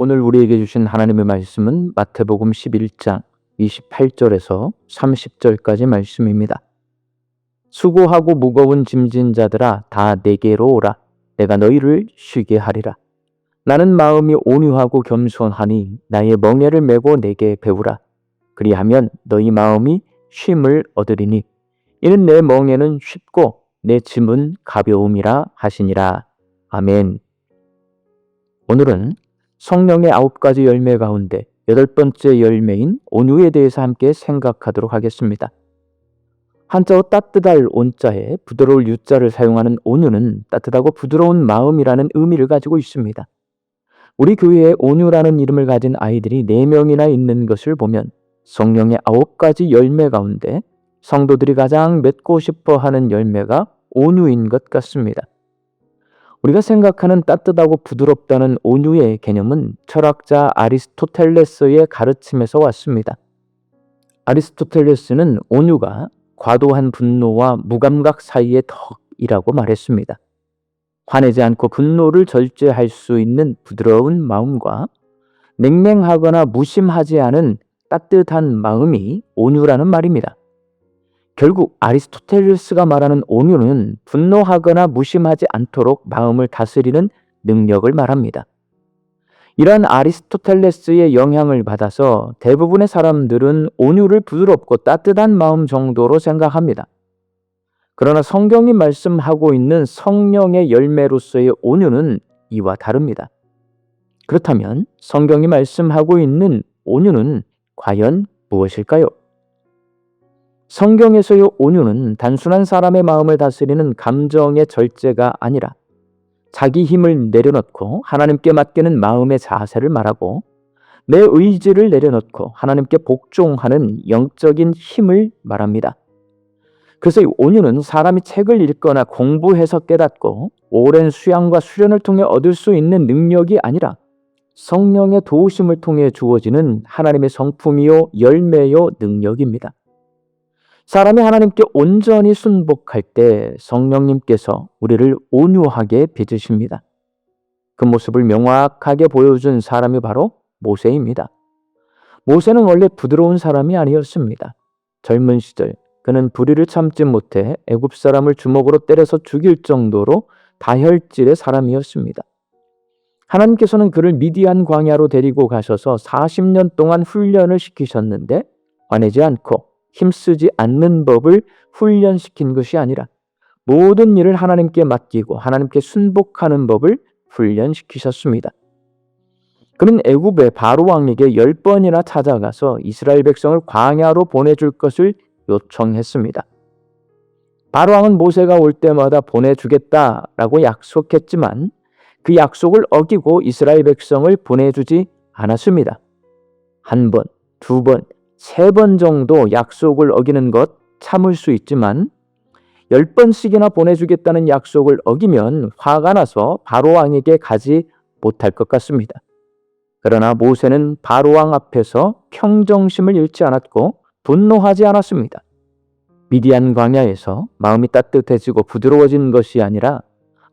오늘 우리에게 주신 하나님의 말씀은 마태복음 11장 28절에서 30절까지 말씀입니다. 수고하고 무거운 짐진 자들아 다 내게로 오라. 내가 너희를 쉬게 하리라. 나는 마음이 온유하고 겸손하니 나의 멍에를 메고 내게 배우라. 그리하면 너희 마음이 쉼을 얻으리니 이는 내 멍에는 쉽고 내 짐은 가벼움이라 하시니라. 아멘. 오늘은 성령의 9가지 열매 가운데 8번째 열매인 온유에 대해서 함께 생각하도록 하겠습니다. 한자어 따뜻할 온자에 부드러울 유자를 사용하는 온유는 따뜻하고 부드러운 마음이라는 의미를 가지고 있습니다. 우리 교회에 온유라는 이름을 가진 아이들이 4명이나 있는 것을 보면 성령의 9가지 열매 가운데 성도들이 가장 맺고 싶어 하는 열매가 온유인 것 같습니다. 우리가 생각하는 따뜻하고 부드럽다는 온유의 개념은 철학자 아리스토텔레스의 가르침에서 왔습니다. 아리스토텔레스는 온유가 과도한 분노와 무감각 사이의 덕이라고 말했습니다. 화내지 않고 분노를 절제할 수 있는 부드러운 마음과 냉랭하거나 무심하지 않은 따뜻한 마음이 온유라는 말입니다. 결국 아리스토텔레스가 말하는 온유는 분노하거나 무심하지 않도록 마음을 다스리는 능력을 말합니다. 이러한 아리스토텔레스의 영향을 받아서 대부분의 사람들은 온유를 부드럽고 따뜻한 마음 정도로 생각합니다. 그러나 성경이 말씀하고 있는 성령의 열매로서의 온유는 이와 다릅니다. 그렇다면 성경이 말씀하고 있는 온유는 과연 무엇일까요? 성경에서의 온유는 단순한 사람의 마음을 다스리는 감정의 절제가 아니라 자기 힘을 내려놓고 하나님께 맡기는 마음의 자세를 말하고 내 의지를 내려놓고 하나님께 복종하는 영적인 힘을 말합니다. 그래서 이 온유는 사람이 책을 읽거나 공부해서 깨닫고 오랜 수양과 수련을 통해 얻을 수 있는 능력이 아니라 성령의 도우심을 통해 주어지는 하나님의 성품이요 열매요 능력입니다. 사람이 하나님께 온전히 순복할 때 성령님께서 우리를 온유하게 빚으십니다. 그 모습을 명확하게 보여준 사람이 바로 모세입니다. 모세는 원래 부드러운 사람이 아니었습니다. 젊은 시절 그는 불의를 참지 못해 애굽 사람을 주먹으로 때려서 죽일 정도로 다혈질의 사람이었습니다. 하나님께서는 그를 미디안 광야로 데리고 가셔서 40년 동안 훈련을 시키셨는데 화내지 않고 힘쓰지 않는 법을 훈련시킨 것이 아니라 모든 일을 하나님께 맡기고 하나님께 순복하는 법을 훈련시키셨습니다. 그는 애굽의 바로 왕에게 10번이나 찾아가서 이스라엘 백성을 광야로 보내줄 것을 요청했습니다. 바로 왕은 모세가 올 때마다 보내주겠다라고 약속했지만 그 약속을 어기고 이스라엘 백성을 보내주지 않았습니다. 1번, 2번, 3번 정도 약속을 어기는 것 참을 수 있지만 10번씩이나 보내주겠다는 약속을 어기면 화가 나서 바로왕에게 가지 못할 것 같습니다. 그러나 모세는 바로왕 앞에서 평정심을 잃지 않았고 분노하지 않았습니다. 미디안 광야에서 마음이 따뜻해지고 부드러워진 것이 아니라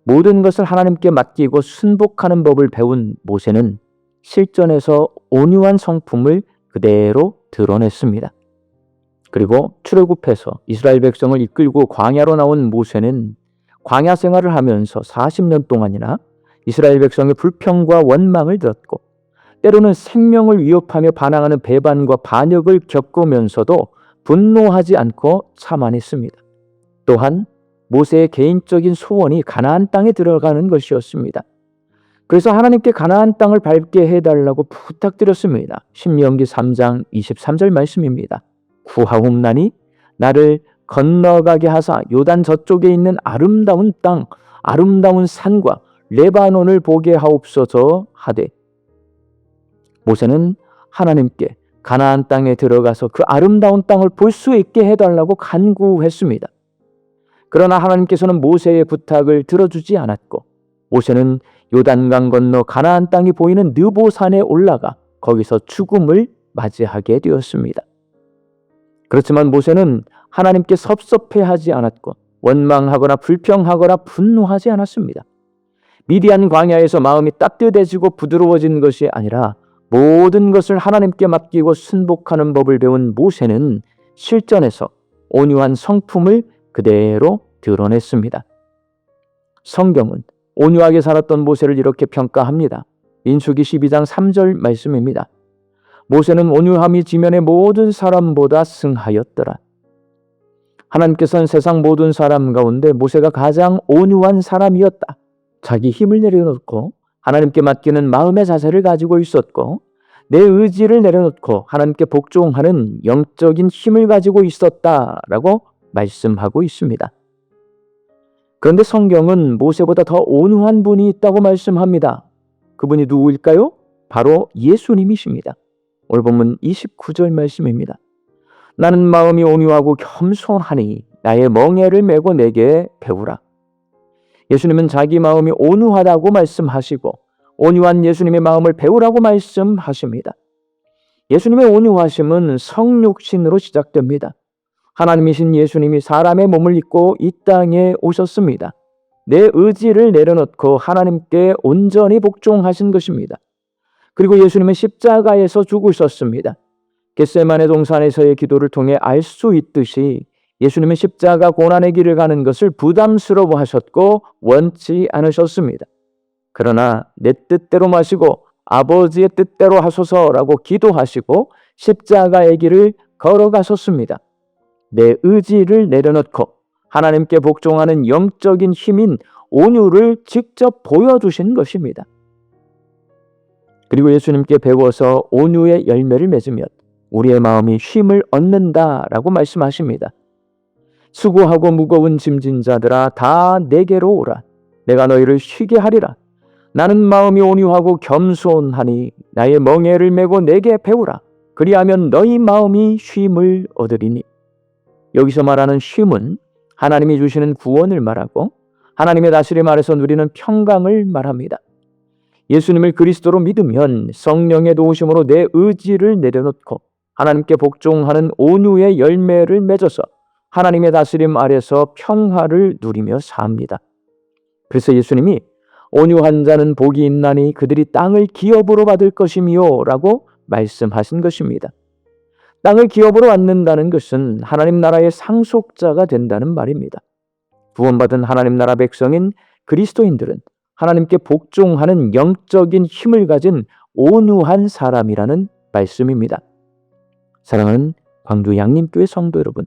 모든 것을 하나님께 맡기고 순복하는 법을 배운 모세는 실전에서 온유한 성품을 그대로 드러냈습니다. 그리고 출애굽해서 이스라엘 백성을 이끌고 광야로 나온 모세는 광야 생활을 하면서 40년 동안이나 이스라엘 백성의 불평과 원망을 들었고 때로는 생명을 위협하며 반항하는 배반과 반역을 겪으면서도 분노하지 않고 참아냈습니다. 또한 모세의 개인적인 소원이 가나안 땅에 들어가는 것이었습니다. 그래서 하나님께 가나안 땅을 밟게 해달라고 부탁드렸습니다. 신명기 3장 23절 말씀입니다. 구하옵나니 나를 건너가게 하사 요단 저쪽에 있는 아름다운 땅, 아름다운 산과 레바논을 보게 하옵소서 하되 모세는 하나님께 가나안 땅에 들어가서 그 아름다운 땅을 볼 수 있게 해달라고 간구했습니다. 그러나 하나님께서는 모세의 부탁을 들어주지 않았고 모세는 요단강 건너 가나안 땅이 보이는 느보산에 올라가 거기서 죽음을 맞이하게 되었습니다. 그렇지만 모세는 하나님께 섭섭해하지 않았고 원망하거나 불평하거나 분노하지 않았습니다. 미디안 광야에서 마음이 따뜻해지고 부드러워진 것이 아니라 모든 것을 하나님께 맡기고 순복하는 법을 배운 모세는 실전에서 온유한 성품을 그대로 드러냈습니다. 성경은 온유하게 살았던 모세를 이렇게 평가합니다. 민수기 12장 3절 말씀입니다. 모세는 온유함이 지면의 모든 사람보다 승하였더라. 하나님께서는 세상 모든 사람 가운데 모세가 가장 온유한 사람이었다. 자기 힘을 내려놓고 하나님께 맡기는 마음의 자세를 가지고 있었고 내 의지를 내려놓고 하나님께 복종하는 영적인 힘을 가지고 있었다라고 말씀하고 있습니다. 그런데 성경은 모세보다 더 온유한 분이 있다고 말씀합니다. 그분이 누구일까요? 바로 예수님이십니다. 오늘 본문 29절 말씀입니다. 나는 마음이 온유하고 겸손하니 나의 멍에를 메고 내게 배우라. 예수님은 자기 마음이 온유하다고 말씀하시고 온유한 예수님의 마음을 배우라고 말씀하십니다. 예수님의 온유하심은 성육신으로 시작됩니다. 하나님이신 예수님이 사람의 몸을 입고 이 땅에 오셨습니다. 내 의지를 내려놓고 하나님께 온전히 복종하신 것입니다. 그리고 예수님은 십자가에서 죽으셨습니다. 겟세마네 동산에서의 기도를 통해 알 수 있듯이 예수님은 십자가 고난의 길을 가는 것을 부담스러워하셨고 원치 않으셨습니다. 그러나 내 뜻대로 마시고 아버지의 뜻대로 하소서라고 기도하시고 십자가의 길을 걸어가셨습니다. 내 의지를 내려놓고 하나님께 복종하는 영적인 힘인 온유를 직접 보여주신 것입니다. 그리고 예수님께 배워서 온유의 열매를 맺으면 우리의 마음이 쉼을 얻는다라고 말씀하십니다. 수고하고 무거운 짐진 자들아 다 내게로 오라. 내가 너희를 쉬게 하리라. 나는 마음이 온유하고 겸손하니 나의 멍에를 메고 내게 배우라. 그리하면 너희 마음이 쉼을 얻으리니. 여기서 말하는 쉼은 하나님이 주시는 구원을 말하고 하나님의 다스림 아래서 누리는 평강을 말합니다. 예수님을 그리스도로 믿으면 성령의 도우심으로 내 의지를 내려놓고 하나님께 복종하는 온유의 열매를 맺어서 하나님의 다스림 아래서 평화를 누리며 삽니다. 그래서 예수님이 온유한 자는 복이 있나니 그들이 땅을 기업으로 받을 것이며 라고 말씀하신 것입니다. 땅을 기업으로 얻는다는 것은 하나님 나라의 상속자가 된다는 말입니다. 구원받은 하나님 나라 백성인 그리스도인들은 하나님께 복종하는 영적인 힘을 가진 온유한 사람이라는 말씀입니다. 사랑하는 광주 양림교회 성도 여러분,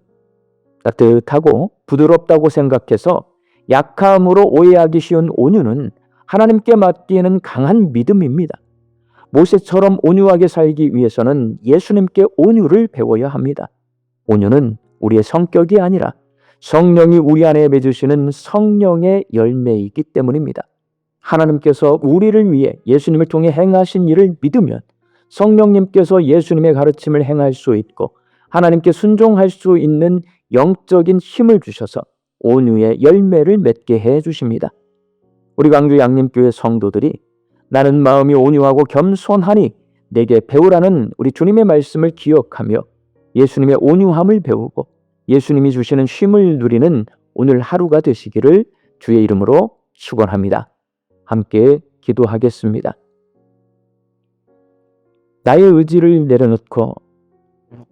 따뜻하고 부드럽다고 생각해서 약함으로 오해하기 쉬운 온유는 하나님께 맡기는 강한 믿음입니다. 모세처럼 온유하게 살기 위해서는 예수님께 온유를 배워야 합니다. 온유는 우리의 성격이 아니라 성령이 우리 안에 맺으시는 성령의 열매이기 때문입니다. 하나님께서 우리를 위해 예수님을 통해 행하신 일을 믿으면 성령님께서 예수님의 가르침을 행할 수 있고 하나님께 순종할 수 있는 영적인 힘을 주셔서 온유의 열매를 맺게 해 주십니다. 우리 광주 양림교회 성도들이 나는 마음이 온유하고 겸손하니 내게 배우라는 우리 주님의 말씀을 기억하며 예수님의 온유함을 배우고 예수님이 주시는 쉼을 누리는 오늘 하루가 되시기를 주의 이름으로 축원합니다. 함께 기도하겠습니다. 나의 의지를 내려놓고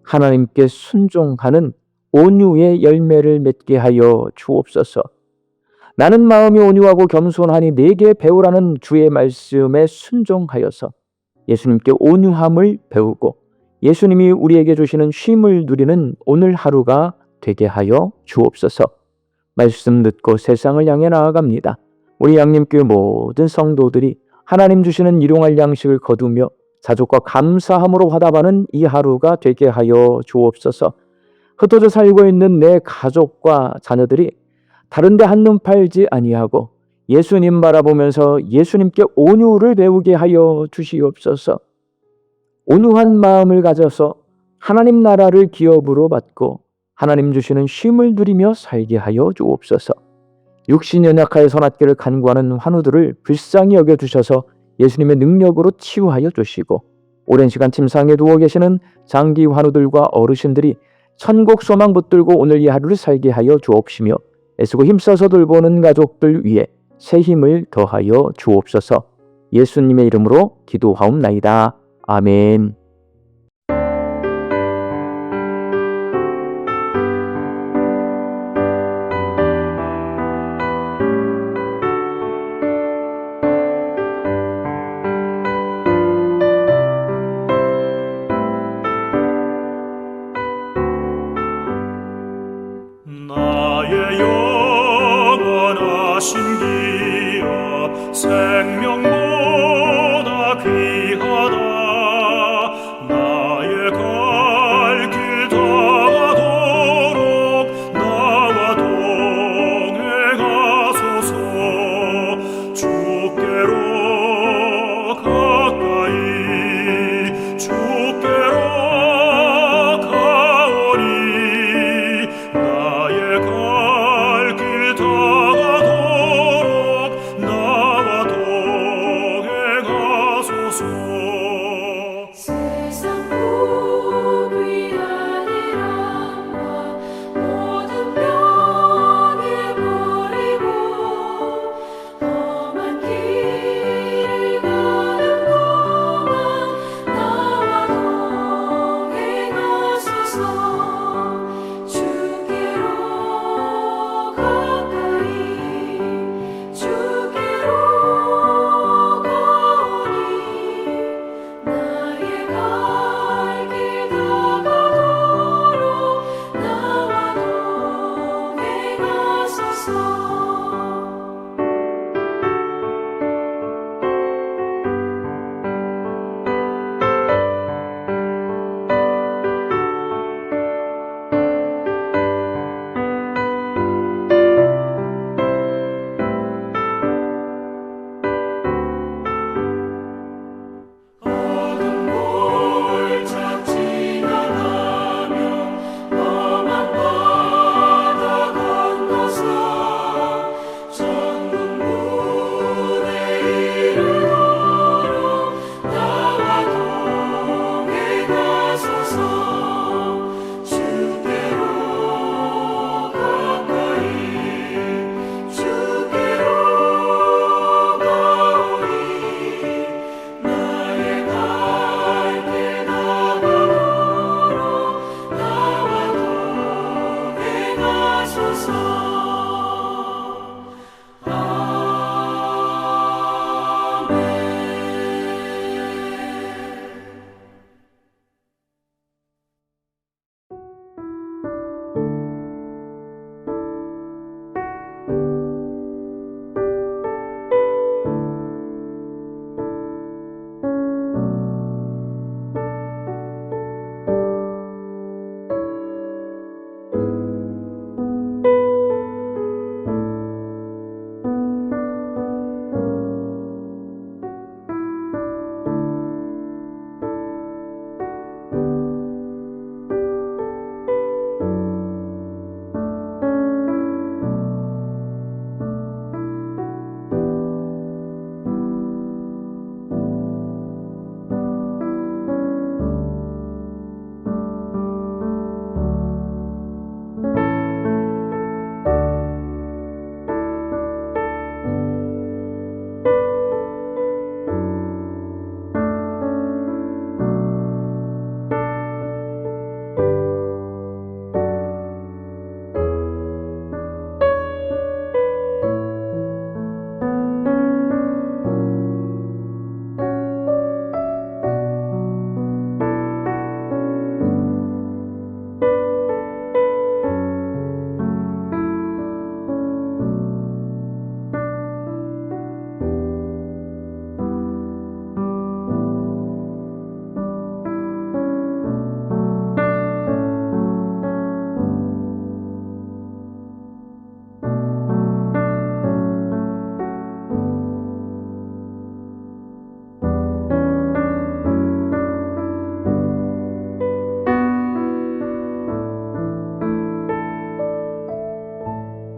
하나님께 순종하는 온유의 열매를 맺게 하여 주옵소서. 나는 마음이 온유하고 겸손하니 내게 배우라는 주의 말씀에 순종하여서 예수님께 온유함을 배우고 예수님이 우리에게 주시는 쉼을 누리는 오늘 하루가 되게 하여 주옵소서. 말씀 듣고 세상을 향해 나아갑니다. 우리 양림교회 모든 성도들이 하나님 주시는 일용할 양식을 거두며 자족과 감사함으로 화답하는 이 하루가 되게 하여 주옵소서. 흩어져 살고 있는 내 가족과 자녀들이 다른 데 한눈 팔지 아니하고 예수님 바라보면서 예수님께 온유를 배우게 하여 주시옵소서. 온유한 마음을 가져서 하나님 나라를 기업으로 받고 하나님 주시는 쉼을 누리며 살게 하여 주옵소서. 육신 연약하여 선악계를 간구하는 환우들을 불쌍히 여겨주셔서 예수님의 능력으로 치유하여 주시고 오랜 시간 침상에 누워 계시는 장기 환우들과 어르신들이 천국 소망 붙들고 오늘 이 하루를 살게 하여 주옵시며 애쓰고 힘써서 돌보는 가족들 위해 새 힘을 더하여 주옵소서. 예수님의 이름으로 기도하옵나이다. 아멘. 나의 영원하신 기여 생명